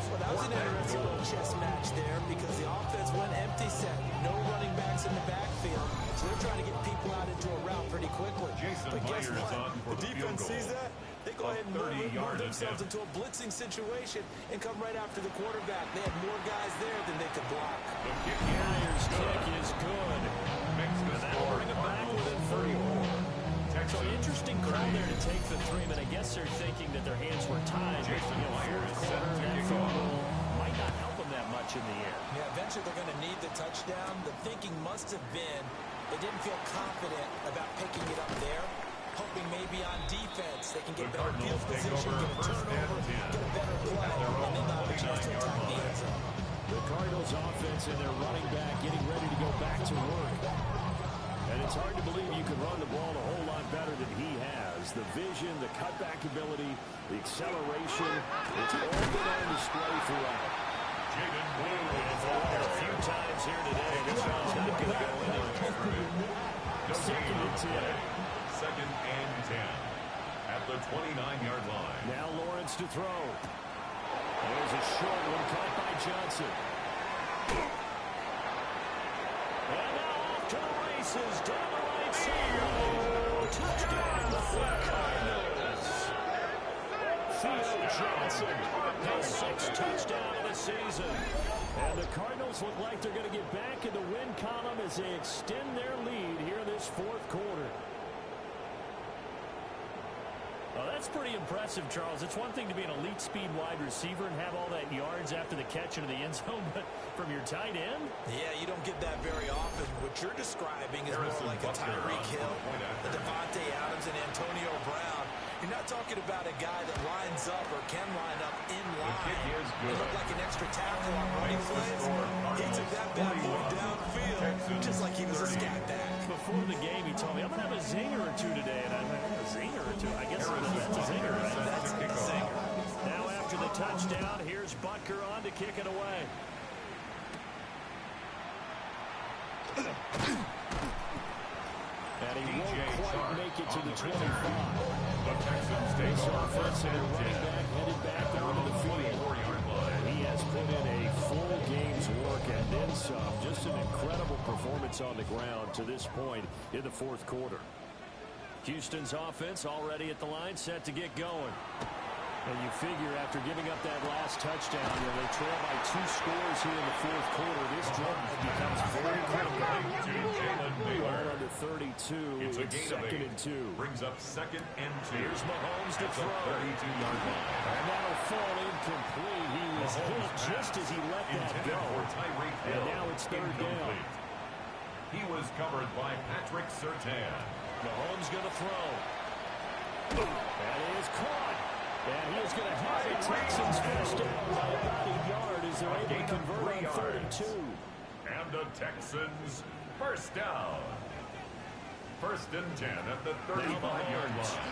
Well, that was an interesting little chess match there because the offense went empty set. No running backs in the backfield. So they're trying to get people out into a route pretty quickly. But guess what? The defense sees that. They go ahead and move themselves into a blitzing situation and come right after the quarterback. They had more guys there than they could block. The kick Myers' kick is good. makes the And that'll score bring it back Cardinals within 34. So an interesting call there to take the 3, but I guess they're thinking that their hands were tied. Jason Myers is set to that kick field off. goal might not help them that much in the air. Yeah, eventually they're going to need the touchdown. The thinking must have been they didn't feel confident about picking it up there, hoping maybe on defense they can get better field position, get a turnover, get a better play, and then have a chance to attack the end zone. The Cardinals offense and their running back getting ready to go back to work. And it's hard to believe you can run the ball a whole lot better than he has. The vision, the cutback ability, the acceleration, it's all been on display throughout. Jaden Blue And for a few times here today, this one's not going to go anywhere. Second and 10. Second and 10 at the 29-yard line. Now Lawrence to throw. There's a short one caught by Johnson. And now off to the races down the right side. Touchdown, the Cardinals. Theo Johnson, his 6th touchdown of the season. And the Cardinals look like they're going to get back in the win column as they extend their lead here in this fourth quarter. Well, that's pretty impressive, Charles. It's one thing to be an elite speed wide receiver and have all that yards after the catch into the end zone, but from your tight end? Yeah, you don't get that very often. What you're describing is more like a Tyreek Hill, a Devontae Adams, and Antonio Brown. You're not talking about a guy that lines up or can line up in line and look like an extra tackle on running plays. He took that bad boy downfield just like he was a scat back. Before the game, he told me, I'm going to have a zinger or two today. And I thought, a zinger or two? I guess that's a zinger, right? That's a zinger. Now after the touchdown, here's Butker on to kick it away. And he won't quite make it to the 25. The Texans take This over offense and their running 10. back headed back onto the field. He has put in a full game's work and then some. Just an incredible performance on the ground to this point in the fourth quarter. Houston's offense already at the line, set to get going. And you figure after giving up that last touchdown, they trail by 2 scores here in the fourth quarter. This drive becomes very critical. Ball under 32. It's a gain of 8. 2nd and 2. Brings up 2nd and 2. Here's Mahomes to throw. 32-yard line. And that'll fall incomplete. He was hit just as he let that go. And now it's 3rd down. He was covered by Patrick Surtain. Mahomes going to throw. That is caught. And he is going to have the Texans first down by about a yard as they're able to convert on 3rd and 2. And the Texans first down. 1st and 10 at the 35-yard line.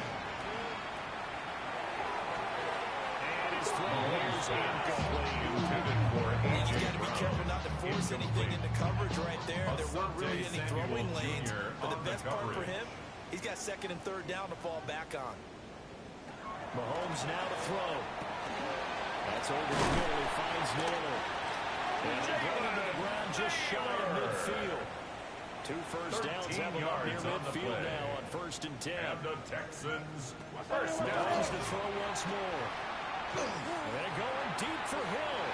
And his throw is incomplete. You've got to be careful not to force anything into coverage right there. There weren't really any throwing lanes. But the best part for him, he's got 2nd and 3rd down to fall back on. Mahomes now to throw. That's over the middle. He finds Naylor. And they're going to the ground just shy of midfield. 2 first downs have him up near midfield now on 1st and 10. And the Texans first down. Mahomes to throw once more. And they're going deep for Hill.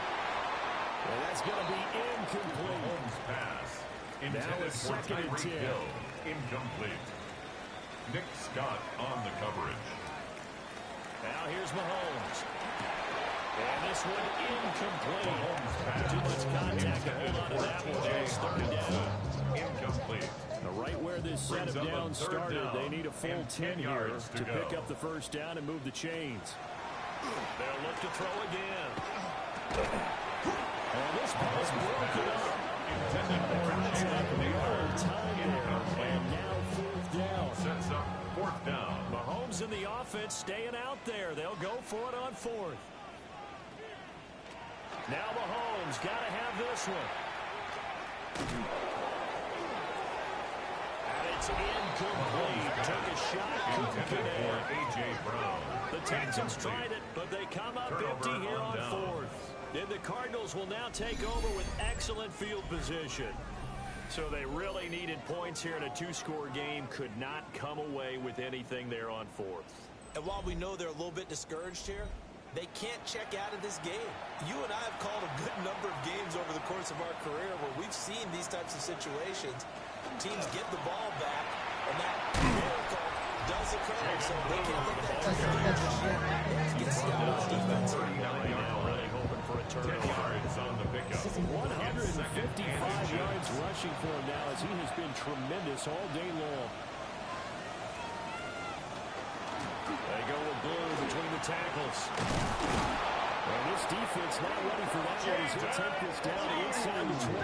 And that's going to be incomplete. Mahomes pass. Now Intended it's for 2nd and 10. Tyreek Hill. Incomplete. Nick Scott on the coverage. Now here's Mahomes. And this one incomplete. Too much contact to hold on to that one. It's 3rd down. Incomplete. Right where this set of downs started, they need a full 10 here to pick up the first down and move the chains. They'll look to throw again. And this pass broken up. Intended for Contact the whole time there. And now 4th down. Sets up 4th down. Mahomes and the offense staying out there. They'll go for it on 4th. Now Mahomes got to have this one. And it's incomplete. Took a shot, couldn't connect. A.J. Brown. The Texans tried it, but they come up empty here on 4th. And the Cardinals will now take over with excellent field position. So they really needed points here in a 2-score game. Could not come away with anything there on 4th. And while we know they're a little bit discouraged here, they can't check out of this game. You and I have called a good number of games over the course of our career where we've seen these types of situations. Teams get the ball back, and that miracle does occur. So they can't let that just get stout on defense. Really hoping for a 10 turnover. yards on the pickup. 155 yards rushing for him now as he has been tremendous all day long. They go with blue between the tackles. And this defense not ready for that one as he'll take this down inside the 25.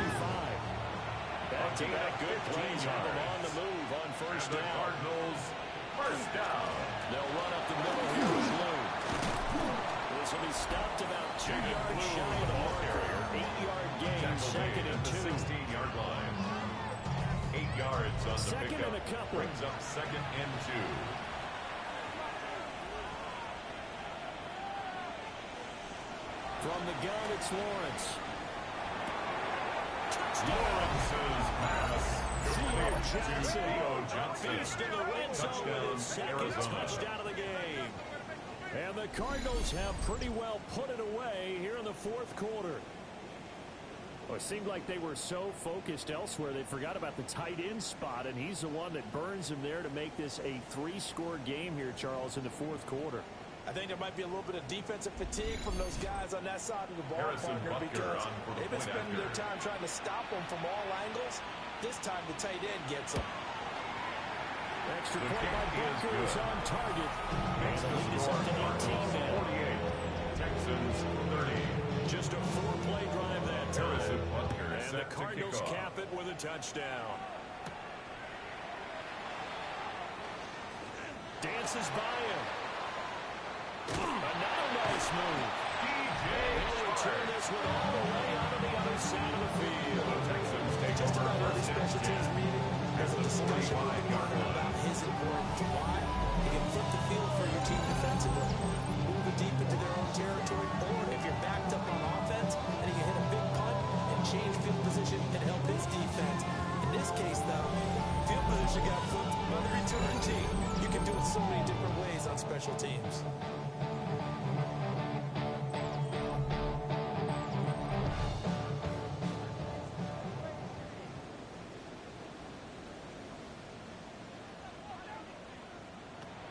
Back-to-back good plays have him on the move on 1st down. Cardinals first down. They'll run up the middle here with blue. This will be stopped about 2 yards shy of the marker. 8-yard gain, 2nd and 2. 16-yard line. 8 yards on the Second pickup. and a couple. Brings up 2nd and 2. From the gun, it's Lawrence. Lawrence's pass. Theo Johnson. Beast in the red zone with his second touchdown of the game. And the Cardinals have pretty well put it away here in the 4th quarter. Well, it seemed like they were so focused elsewhere they forgot about the tight end spot, and he's the one that burns him there to make this a 3-score game here, Charles, in the fourth quarter. I think there might be a little bit of defensive fatigue from those guys on that side of the ball, partner, because they've been spending their time trying to stop them from all angles. This time the tight end gets them. Extra point by Booker is on target. And the lead is up to 18 now. 48. Texans 30. Just a 4-play drive that time. And the Cardinals cap it with a touchdown. Dances by him. Another nice move. He'll return this one all the way out of the other side of the field. The Texans take Just over about every first and special 10 teams meeting, there's a discussion going on about his importance. Why? You can flip the field for your team defensively, move it deep into their own territory, or if you're backed up on offense, then you can hit a big punt and change field position and help his defense. In this case, though, field position got flipped by the return team. You can do it so many different ways on special teams.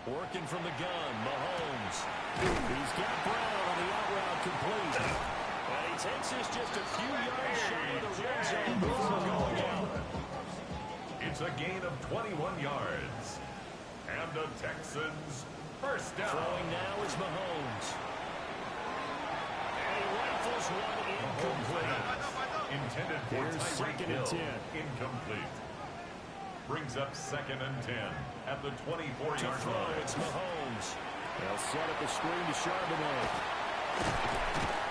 Working from the gun, Mahomes. He's got Brown on the out route complete. And he takes this just a few yards shy of the red zone before going out. It's a gain of 21 yards. And the Texans first down. Throwing now is Mahomes. And he rifles one incomplete. Intended for Here's Tyreek 2nd and Hill. 10. Incomplete. Brings up 2nd and 10 at the 24-yard To throw, line. it's Mahomes. They'll set up a screen to Charbonnet.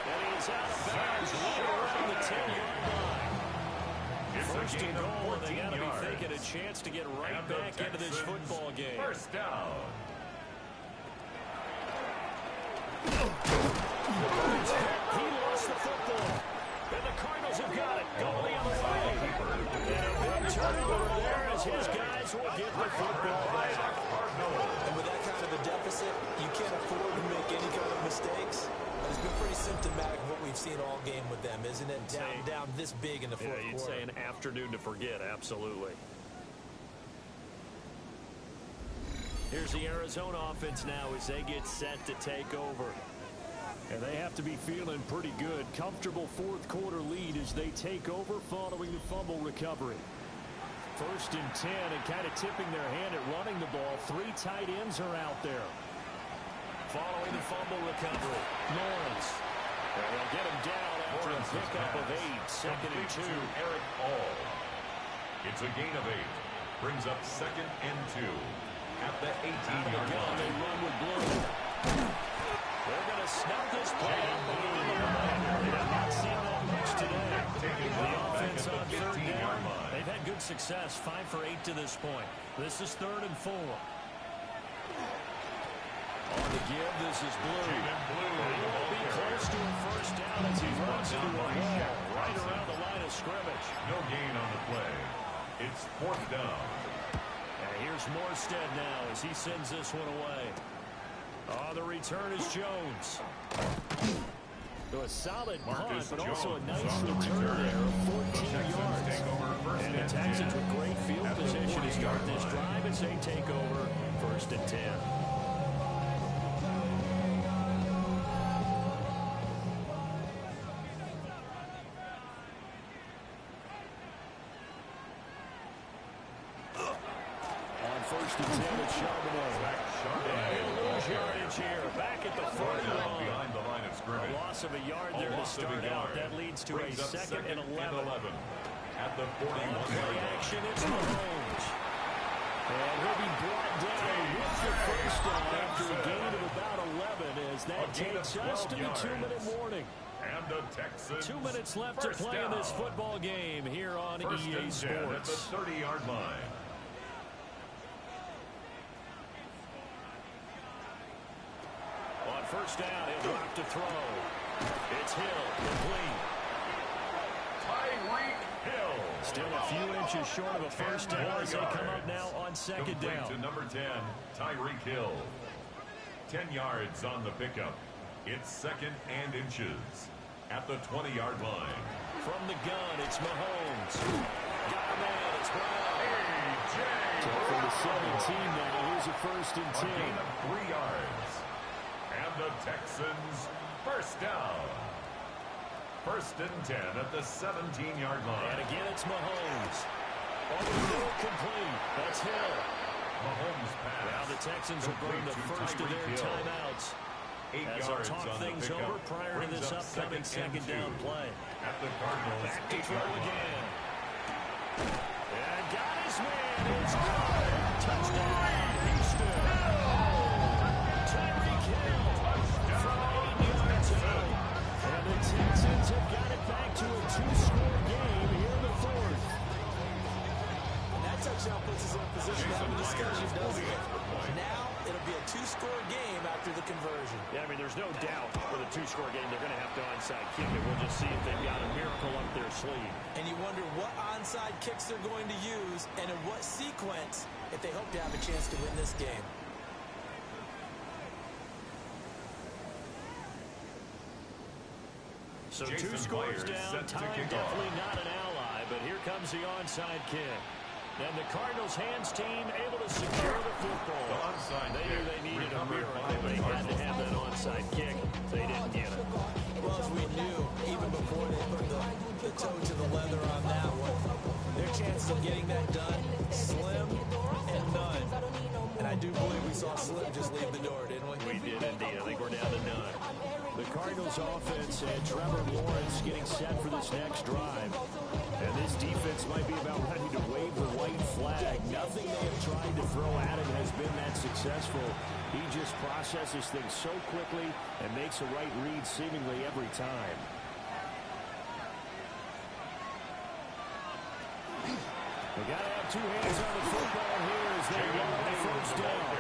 And he's out of bounds right around the 10-yard line. It's First a gain and of goal, and 14 they got to be yards. thinking a chance to get right And the back into this Texans football game. First down. He lost the football. And the Cardinals have got it. Going the other way. And a big turnover there as his guys will get the football back. And with that kind of a deficit, you can't afford to make any kind of mistakes. But it's been pretty symptomatic of what we've seen all game with them, isn't it? Down this big in the fourth You'd quarter. say an afternoon to forget, absolutely. Here's the Arizona offense now as they get set to take over. And they have to be feeling pretty good. Comfortable fourth quarter lead as they take over following the fumble recovery. 1st and 10 and kind of tipping their hand at running the ball. 3 tight ends are out there. Following the fumble recovery, Lawrence. And they'll get him down after a pickup of 8. 2nd and 2. Eric All. It's a gain of 8. Brings up 2nd and 2 at the 18-yard line. They run with Blue. They're going to snap this play out behind the line. They have not seen that much today. The offense on 3rd down. They've had good success, 5 for 8 to this point. This is 3rd and 4. On the give, this is Blue. He will be close to a first down as he runs into a wall right around the line of scrimmage. No gain on the play. It's 4th down. And here's Morstead now as he sends this one away. The return is Jones. So a solid punt, but also a nice return there of 14 yards. And the Texans with great field position to start this drive as they take over 1st and 10. On 1st and 10, it's Charbonnet. He'll lose yardage here. Back at the 41. Behind the line of scrimmage. A loss of a yard there to start out. That leads to a 2nd and 11. At the 41-yard Play line. action, it's Mahomes. And he'll be brought down with the first down after a gain of about 11 as that takes us to the 2-minute warning. And the Texans 2 minutes left to play in this football game here on First EA and 10 at the Sports. 30-yard line. On 1st down, he'll drop to throw. It's Hill, complete. Tyreek Hill. Still a few inches short of a first down as they come up now on 2nd Complete down. to number 10, Tyreek Hill. 10 yards on the pickup. It's 2nd and inches at the 20-yard line. From the gun, it's Mahomes. Got a man, it's Brown. From the 17 now, here's a 1st and 10. A gain of 3 yards. And the Texans first down. 1st and 10 at the 17-yard line. And again, it's Mahomes. Oh, complete. That's Hill. Mahomes pass. Now the Texans will burn the first of their timeouts. 8 As yards they'll talk on the things pickup. over prior to Brings this up upcoming second down play. At the Cardinals, Back to 8-yard throw line. again. And got his man. It's caught. Touchdown, Houston. Tyreek Hill from 8 yards out. And the Texans have got it back to a 2-score game here in the 4th. And that touchdown puts us in a position to have a discussion, doesn't it? Now it'll be a 2-score game after the conversion. Yeah, I mean, there's no doubt with a 2-score game they're going to have to onside kick it. We'll just see if they've got a miracle up their sleeve. And you wonder what onside kicks they're going to use and in what sequence if they hope to have a chance to win this game. So Jason 2 scores Myers down. set to Time kick definitely off. not an ally, but here comes the onside kick. And the Cardinals hands team able to secure the football. The onside They kick knew they needed a recovered miracle. by the They had to Cardinals. have that onside kick. They didn't get it. Well, as we knew, even before they put the toe to the leather on that one, their chances of getting that done, slim and none. And I do believe we saw Slim just leave the door, didn't we? We did indeed. I think we're down to none. The Cardinals offense and Trevor Lawrence getting set for this next drive. And this defense might be about ready to wave the white flag. Nothing they have tried to throw at him has been that successful. He just processes things so quickly and makes a right read seemingly every time. They got to have 2 hands on the football here as they run the first down.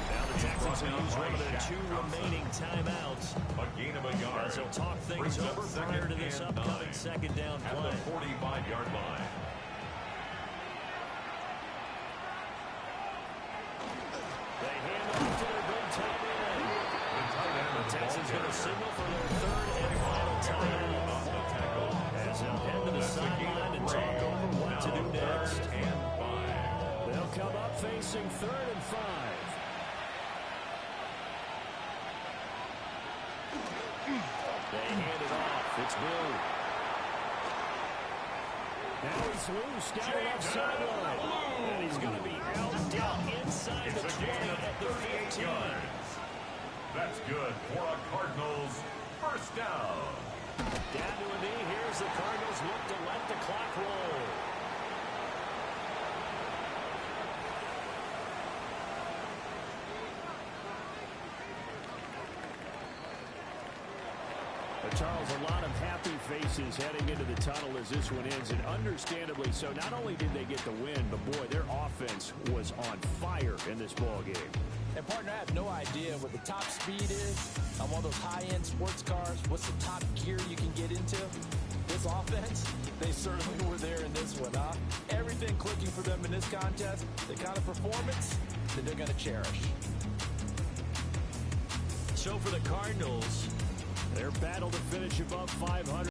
Now the Texans will use one of their 2 remaining timeouts. A gain of a yard. As they'll talk things Brings up over 2nd prior to this and upcoming 9. second down At play. the 45-yard line. They hand off to their big tight end. The tight end The of the Texans ball going to carrier. signal for their 3rd and final timeout. On the tackle. As they'll head to the That's a gain sideline and of talk 3. over what to do Now next. 3rd and 5. They'll come up facing 3rd and 5. They hand it off. It's Blue. Now he's loose down the left sideline. And he's going to be out down inside It's the a 20 gain of at the 38 15. yards. That's good for a Cardinals first down. Down to a knee. Here's the Cardinals look to let the clock roll. Charles, a lot of happy faces heading into the tunnel as this one ends, and understandably so. Not only did they get the win, but boy, their offense was on fire in this ball game. And partner, I have no idea what the top speed is on one of those high-end sports cars. What's the top gear you can get into? This offense, they certainly were there in this one, huh? Everything clicking for them in this contest, the kind of performance that they're going to cherish. So for the Cardinals, Their battle to finish above 500.